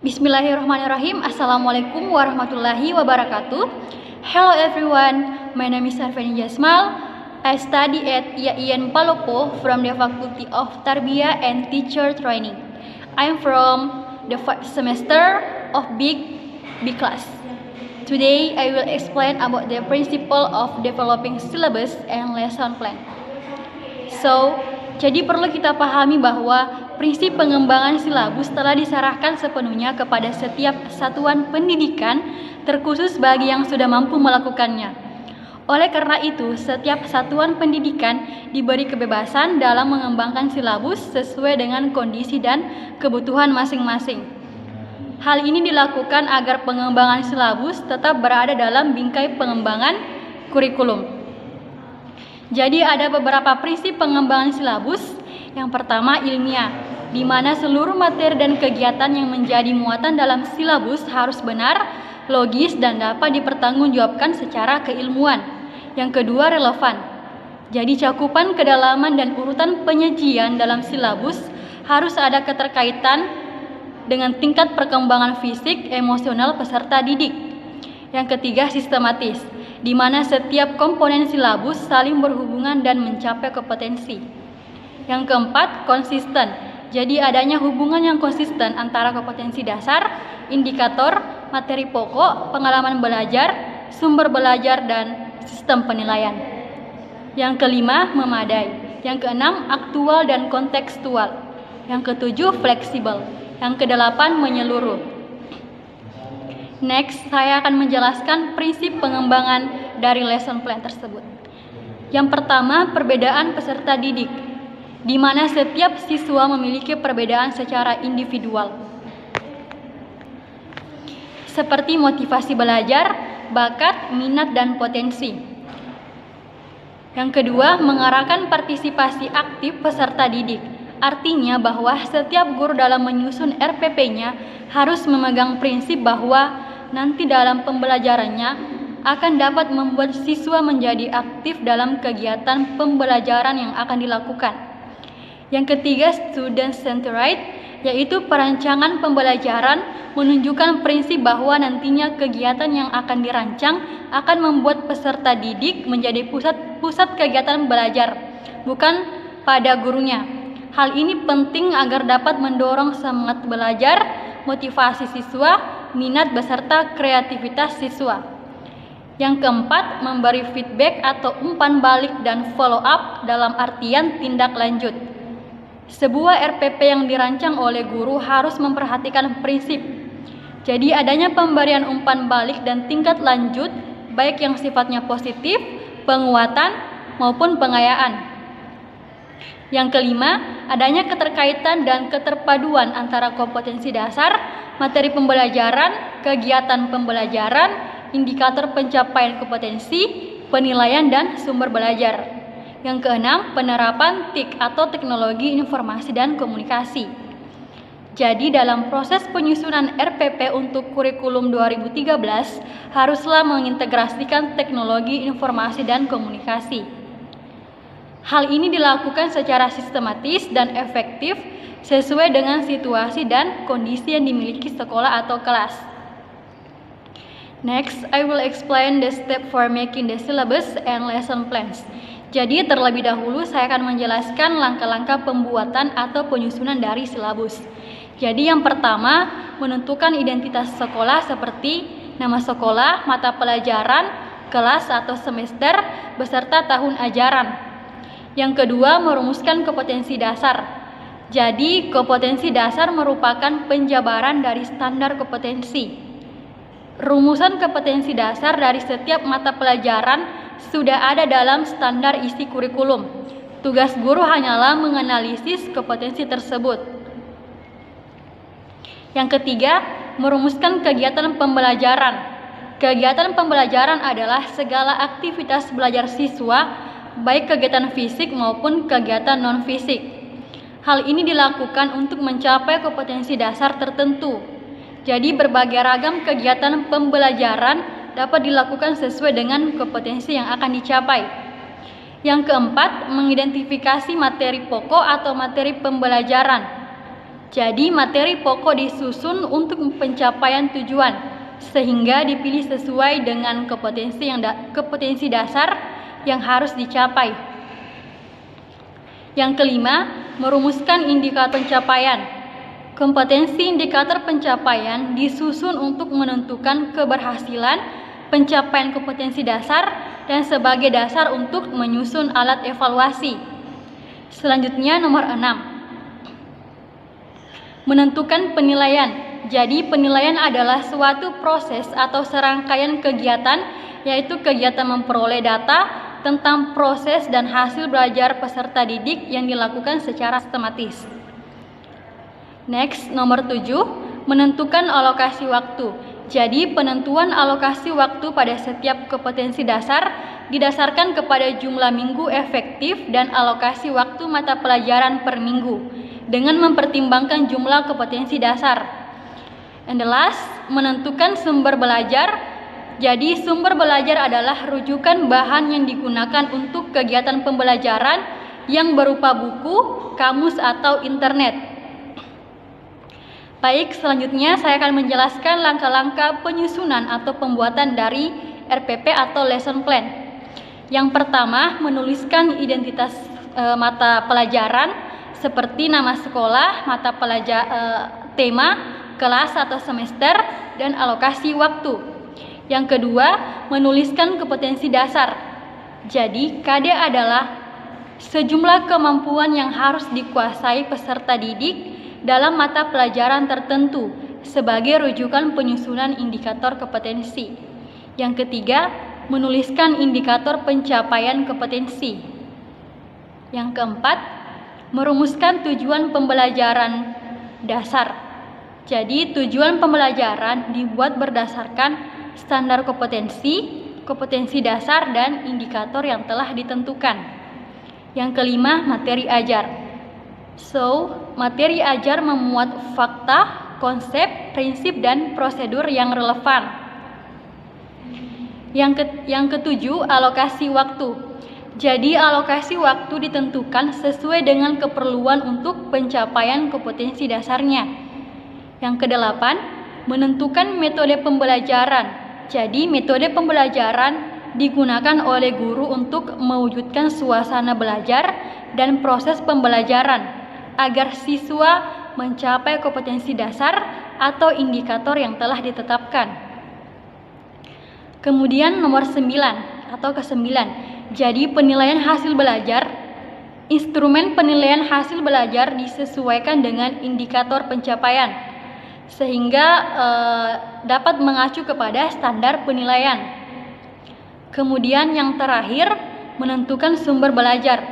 Bismillahirrahmanirrahim. Assalamualaikum warahmatullahi wabarakatuh. Hello everyone, my name is Arveni Jasmal. I study at IAIN Palopo from the Faculty of Tarbiyah and Teacher Training. I'm from the 5th semester of B class. Today I will explain about the principle of developing syllabus and lesson plan. Jadi perlu kita pahami bahwa prinsip pengembangan silabus telah diserahkan sepenuhnya kepada setiap satuan pendidikan, terkhusus bagi yang sudah mampu melakukannya. Oleh karena itu, setiap satuan pendidikan diberi kebebasan dalam mengembangkan silabus sesuai dengan kondisi dan kebutuhan masing-masing. Hal ini dilakukan agar pengembangan silabus tetap berada dalam bingkai pengembangan kurikulum. Jadi ada beberapa prinsip pengembangan silabus. Yang pertama, ilmiah, di mana seluruh materi dan kegiatan yang menjadi muatan dalam silabus harus benar, logis, dan dapat dipertanggungjawabkan secara keilmuan. Yang kedua, relevan. Jadi cakupan, kedalaman, dan urutan penyajian dalam silabus harus ada keterkaitan dengan tingkat perkembangan fisik, emosional peserta didik. Yang ketiga, sistematis, di mana setiap komponen silabus saling berhubungan dan mencapai kompetensi. Yang keempat, konsisten. Jadi adanya hubungan yang konsisten antara kompetensi dasar, indikator, materi pokok, pengalaman belajar, sumber belajar, dan sistem penilaian. Yang kelima, memadai. Yang keenam, aktual dan kontekstual. Yang ketujuh, fleksibel. Yang kedelapan, menyeluruh. Next, saya akan menjelaskan prinsip pengembangan dari lesson plan tersebut. Yang pertama, perbedaan peserta didik, di mana setiap siswa memiliki perbedaan secara individual, seperti motivasi belajar, bakat, minat, dan potensi. Yang kedua, mengarahkan partisipasi aktif peserta didik. Artinya bahwa setiap guru dalam menyusun RPP-nya harus memegang prinsip bahwa nanti dalam pembelajarannya akan dapat membuat siswa menjadi aktif dalam kegiatan pembelajaran yang akan dilakukan. Yang ketiga, student-centered, yaitu perancangan pembelajaran menunjukkan prinsip bahwa nantinya kegiatan yang akan dirancang akan membuat peserta didik menjadi pusat kegiatan belajar, bukan pada gurunya. Hal ini penting agar dapat mendorong semangat belajar, motivasi siswa, minat beserta kreativitas siswa. Yang keempat, memberi feedback atau umpan balik dan follow up dalam artian tindak lanjut. Sebuah RPP yang dirancang oleh guru harus memperhatikan prinsip. Jadi adanya pemberian umpan balik dan tingkat lanjut, baik yang sifatnya positif, penguatan, maupun pengayaan. Yang kelima, adanya keterkaitan dan keterpaduan antara kompetensi dasar, materi pembelajaran, kegiatan pembelajaran, indikator pencapaian kompetensi, penilaian, dan sumber belajar. Yang keenam, penerapan TIK atau teknologi informasi dan komunikasi. Jadi dalam proses penyusunan RPP untuk kurikulum 2013 haruslah mengintegrasikan teknologi informasi dan komunikasi. Hal ini dilakukan secara sistematis dan efektif sesuai dengan situasi dan kondisi yang dimiliki sekolah atau kelas. Next, I will explain the step for making the syllabus and lesson plans. Jadi terlebih dahulu saya akan menjelaskan langkah-langkah pembuatan atau penyusunan dari silabus. Jadi yang pertama, menentukan identitas sekolah seperti nama sekolah, mata pelajaran, kelas atau semester, beserta tahun ajaran. Yang kedua, merumuskan kompetensi dasar. Jadi, kompetensi dasar merupakan penjabaran dari standar kompetensi. Rumusan kompetensi dasar dari setiap mata pelajaran sudah ada dalam standar isi kurikulum. Tugas guru hanyalah menganalisis kompetensi tersebut. Yang ketiga, merumuskan kegiatan pembelajaran. Kegiatan pembelajaran adalah segala aktivitas belajar siswa, baik kegiatan fisik maupun kegiatan non-fisik. Hal ini dilakukan untuk mencapai kompetensi dasar tertentu. Jadi berbagai ragam kegiatan pembelajaran dapat dilakukan sesuai dengan kompetensi yang akan dicapai. Yang keempat, mengidentifikasi materi pokok atau materi pembelajaran. Jadi materi pokok disusun untuk pencapaian tujuan sehingga dipilih sesuai dengan kompetensi dasar yang harus dicapai. Yang kelima, merumuskan indikator pencapaian. Kompetensi indikator pencapaian disusun untuk menentukan keberhasilan pencapaian kompetensi dasar dan sebagai dasar untuk menyusun alat evaluasi. Selanjutnya nomor 6. Menentukan penilaian. Jadi penilaian adalah suatu proses atau serangkaian kegiatan, yaitu kegiatan memperoleh data tentang proses dan hasil belajar peserta didik yang dilakukan secara sistematis. Next, nomor 7, menentukan alokasi waktu. Jadi penentuan alokasi waktu pada setiap kompetensi dasar didasarkan kepada jumlah minggu efektif dan alokasi waktu mata pelajaran per minggu dengan mempertimbangkan jumlah kompetensi dasar. And the last, menentukan sumber belajar. Jadi sumber belajar adalah rujukan bahan yang digunakan untuk kegiatan pembelajaran yang berupa buku, kamus, atau internet. Baik, selanjutnya saya akan menjelaskan langkah-langkah penyusunan atau pembuatan dari RPP atau lesson plan. Yang pertama, menuliskan identitas mata pelajaran seperti nama sekolah, mata pelajaran, tema, kelas atau semester, dan alokasi waktu. Yang kedua, menuliskan kompetensi dasar. Jadi, KD adalah sejumlah kemampuan yang harus dikuasai peserta didik dalam mata pelajaran tertentu sebagai rujukan penyusunan indikator kompetensi. Yang ketiga, menuliskan indikator pencapaian kompetensi. Yang keempat, merumuskan tujuan pembelajaran dasar. Jadi, tujuan pembelajaran dibuat berdasarkan standar kompetensi dasar, dan indikator yang telah ditentukan. Yang kelima, materi ajar. So, materi ajar memuat fakta, konsep, prinsip, dan prosedur yang relevan. Yang ketujuh, alokasi waktu. Jadi, alokasi waktu ditentukan sesuai dengan keperluan untuk pencapaian kompetensi dasarnya. Yang kedelapan, menentukan metode pembelajaran. Jadi, metode pembelajaran digunakan oleh guru untuk mewujudkan suasana belajar dan proses pembelajaran agar siswa mencapai kompetensi dasar atau indikator yang telah ditetapkan. Kemudian nomor 9 atau ke-9. Jadi penilaian hasil belajar. Instrumen penilaian hasil belajar disesuaikan dengan indikator pencapaian sehingga dapat mengacu kepada standar penilaian. Kemudian yang terakhir, menentukan sumber belajar.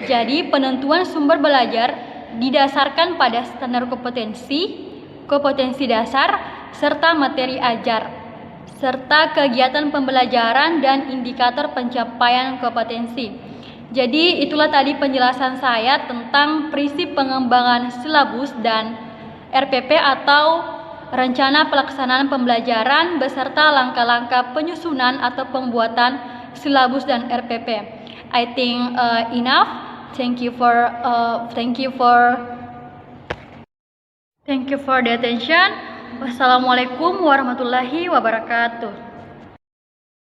Jadi penentuan sumber belajar didasarkan pada standar kompetensi dasar, serta materi ajar, serta kegiatan pembelajaran dan indikator pencapaian kompetensi. Jadi itulah tadi penjelasan saya tentang prinsip pengembangan silabus dan RPP atau rencana pelaksanaan pembelajaran beserta langkah-langkah penyusunan atau pembuatan silabus dan RPP. I think enough. Thank you for the attention. Wassalamualaikum warahmatullahi wabarakatuh.